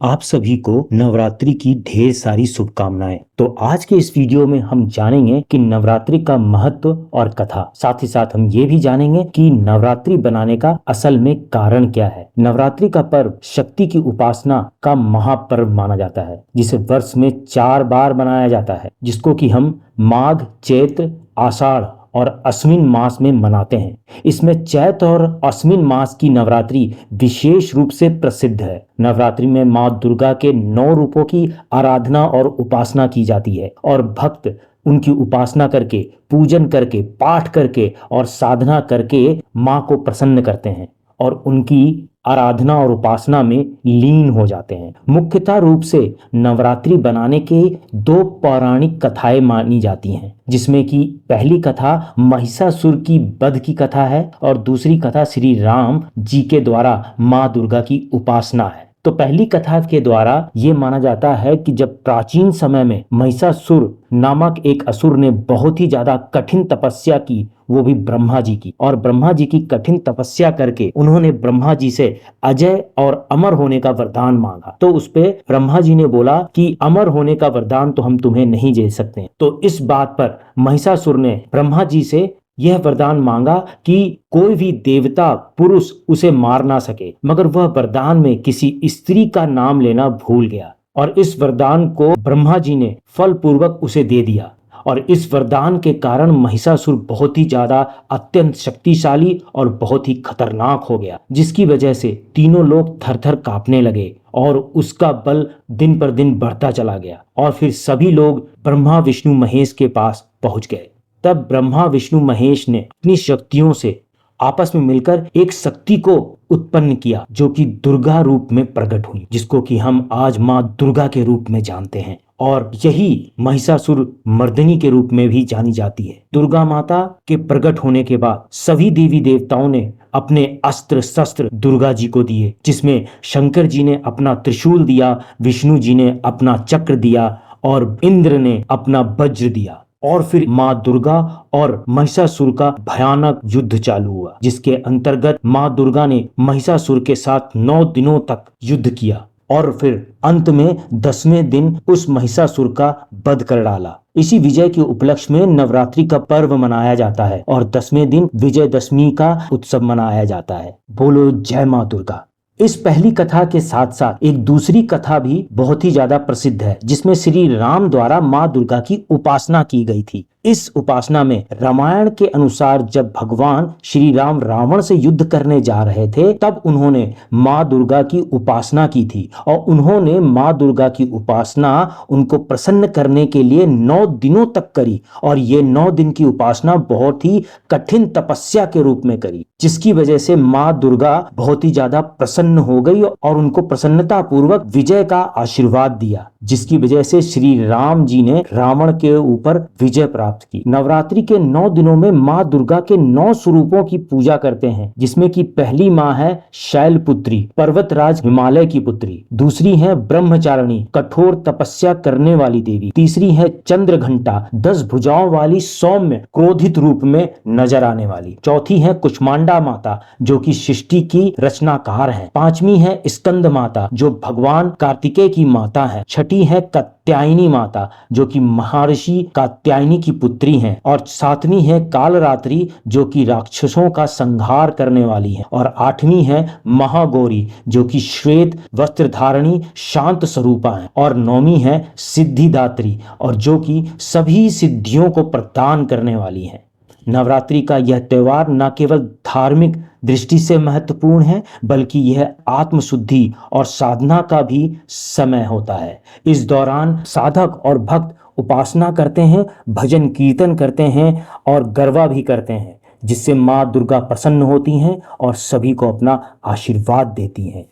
आप सभी को नवरात्रि की ढेर सारी शुभकामनाएं। तो आज के इस वीडियो में हम जानेंगे कि नवरात्रि का महत्व और कथा। साथ ही साथ हम ये भी जानेंगे कि नवरात्रि बनाने का असल में कारण क्या है। नवरात्रि का पर्व शक्ति की उपासना का महापर्व माना जाता है, जिसे वर्ष में 4 बार मनाया जाता है, जिसको कि हम माघ, चैत्र, आषाढ़ और अश्विन मास में मनाते हैं। इसमें चैत्र और अश्विन मास की नवरात्रि विशेष रूप से प्रसिद्ध है। नवरात्रि में माँ दुर्गा के 9 रूपों की आराधना और उपासना की जाती है और भक्त उनकी उपासना करके, पूजन करके, पाठ करके और साधना करके माँ को प्रसन्न करते हैं और उनकी आराधना और उपासना में लीन हो जाते हैं। मुख्यतः रूप से नवरात्रि बनाने के 2 पौराणिक कथाएं मानी जाती हैं, जिसमें कि पहली कथा महिषासुर की वध की कथा है और दूसरी कथा श्री राम जी के द्वारा माँ दुर्गा की उपासना है। तो पहली कथा के द्वारा ये माना जाता है कि जब प्राचीन समय में महिषासुर नामक एक असुर ने बहुत ही ज्यादा कठिन तपस्या की, वो भी ब्रह्मा जी की, और ब्रह्मा जी की कठिन तपस्या करके उन्होंने ब्रह्मा जी से अजय और अमर होने का वरदान मांगा। तो उस पे ब्रह्मा जी ने बोला कि अमर होने का वरदान तो हम तुम्हें नहीं दे सकते। तो इस बात पर महिषासुर ने ब्रह्मा जी से यह वरदान मांगा कि कोई भी देवता पुरुष उसे मार ना सके, मगर वह वरदान में किसी स्त्री का नाम लेना भूल गया और इस वरदान को ब्रह्मा जी ने फल पूर्वक उसे दे दिया। और इस वरदान के कारण महिषासुर बहुत ही ज्यादा अत्यंत शक्तिशाली और बहुत ही खतरनाक हो गया, जिसकी वजह से तीनों लोग थर थर कांपने लगे और उसका बल दिन पर दिन बढ़ता चला गया। और फिर सभी लोग ब्रह्मा विष्णु महेश के पास पहुंच गए। तब ब्रह्मा विष्णु महेश ने अपनी शक्तियों से आपस में मिलकर एक शक्ति को उत्पन्न किया, जो कि दुर्गा रूप में प्रकट हुई, जिसको कि हम आज माँ दुर्गा के रूप में जानते हैं और यही महिषासुर मर्दिनी के रूप में भी जानी जाती है। दुर्गा माता के प्रकट होने के बाद सभी देवी देवताओं ने अपने अस्त्र शस्त्र दुर्गा जी को दिए, जिसमें शंकर जी ने अपना त्रिशूल दिया, विष्णु जी ने अपना चक्र दिया और इंद्र ने अपना वज्र दिया। और फिर माँ दुर्गा और महिषासुर का भयानक युद्ध चालू हुआ, जिसके अंतर्गत माँ दुर्गा ने महिषासुर के साथ 9 दिनों तक युद्ध किया और फिर अंत में 10वें दिन उस महिषासुर का वध कर डाला। इसी विजय के उपलक्ष्य में नवरात्रि का पर्व मनाया जाता है और 10वें दिन विजयदशमी का उत्सव मनाया जाता है। बोलो जय माँ दुर्गा। इस पहली कथा के साथ साथ एक दूसरी कथा भी बहुत ही ज्यादा प्रसिद्ध है, जिसमें श्री राम द्वारा माँ दुर्गा की उपासना की गई थी। इस उपासना में रामायण के अनुसार जब भगवान श्री राम रावण से युद्ध करने जा रहे थे, तब उन्होंने माँ दुर्गा की उपासना की थी और उन्होंने माँ दुर्गा की उपासना उनको प्रसन्न करने के लिए 9 दिनों तक करी और ये 9 दिन की उपासना बहुत ही कठिन तपस्या के रूप में करी, जिसकी वजह से माँ दुर्गा बहुत ही ज्यादा प्रसन्न हो गई और उनको प्रसन्नता पूर्वक विजय का आशीर्वाद दिया, जिसकी वजह से श्री राम जी ने रावण के ऊपर विजय प्राप्त की। नवरात्रि के 9 दिनों में माँ दुर्गा के 9 स्वरूपों की पूजा करते हैं, जिसमें कि पहली माँ है शैलपुत्री, पर्वतराज हिमालय की पुत्री। दूसरी है ब्रह्मचारिणी, कठोर तपस्या करने वाली देवी। तीसरी है चंद्रघंटा, 10 भुजाओं वाली सौम्य क्रोधित रूप में नजर आने वाली। चौथी है कुष्मांडा माता, जो कि सृष्टि की रचनाकार है। 5वीं है स्कंद माता, जो भगवान कार्तिकेय की माता है। 6ठी है कात्यायनी माता, जो कि महर्षि कात्यायनी की पुत्री हैं। और 7वीं है कालरात्रि, जो कि राक्षसों का संहार करने वाली है। और 8वीं है महागौरी, जो कि श्वेत वस्त्र धारणी शांत स्वरूपा है। और 9वीं है सिद्धिदात्री, और जो कि सभी सिद्धियों को प्रदान करने वाली है। नवरात्रि का यह त्योहार न केवल धार्मिक दृष्टि से महत्वपूर्ण है, बल्कि यह आत्मशुद्धि और साधना का भी समय होता है। इस दौरान साधक और भक्त उपासना करते हैं, भजन कीर्तन करते हैं और गरबा भी करते हैं, जिससे माँ दुर्गा प्रसन्न होती हैं और सभी को अपना आशीर्वाद देती हैं।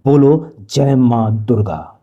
बोलो जय माँ दुर्गा।